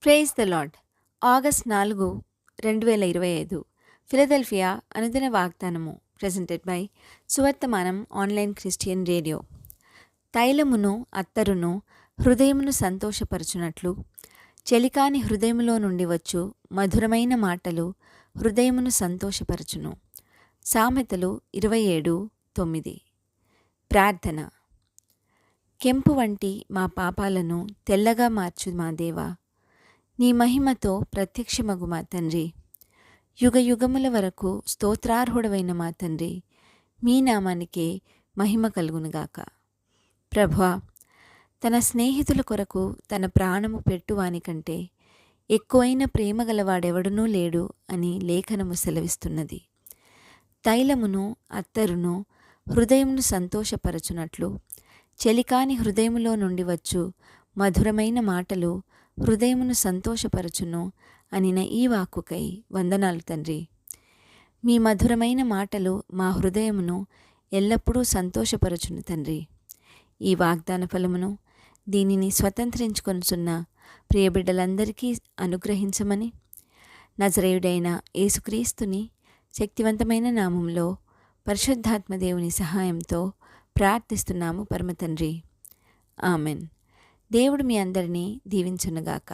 Praise the Lord. August 4, 2025 Philadelphia అనుదిన వాగ్దానము presented by Suvarthamanam online Christian radio. తైలమును అత్తరును హృదయమును సంతోషపరచునట్లు చెలికాని హృదయములో నుండి వచ్చు మధురమైన మాటలు హృదయమును సంతోషపరచును. సామెతలు 27:9. ప్రార్థన. కెంపు వంటి మా పాపాలను తెల్లగా మార్చు మా దేవా, నీ మహిమతో ప్రత్యక్షమగు మా తండ్రి. యుగ యుగముల వరకు స్తోత్రార్హుడవైన మా తండ్రి, మీ నామానికే మహిమ కలుగునుగాక. ప్రభువా, తన స్నేహితుల కొరకు తన ప్రాణము పెట్టువానికంటే ఎక్కువైన ప్రేమ గలవాడెవడనూ లేడు అని లేఖనము సెలవిస్తున్నది. తైలమును అత్తరును హృదయమును సంతోషపరచునట్లు చెలికాని హృదయములో నుండి వచ్చు మధురమైన మాటలు హృదయమును సంతోషపరచును అనిన ఈ వాక్కుకై వందనాలు తండ్రి. మీ మధురమైన మాటలు మా హృదయమును ఎల్లప్పుడూ సంతోషపరచును తండ్రి. ఈ వాగ్దాన ఫలమును దీనిని స్వతంత్రించుకొనుచున్న ప్రియబిడ్డలందరికీ అనుగ్రహించమని నజరేయుడైన యేసుక్రీస్తుని శక్తివంతమైన నామంలో పరిశుద్ధాత్మ దేవుని సహాయంతో ప్రార్థిస్తున్నాము పరమ తండ్రి. ఆమెన్. దేవుడు మీ అందరినీ దీవించునుగాక.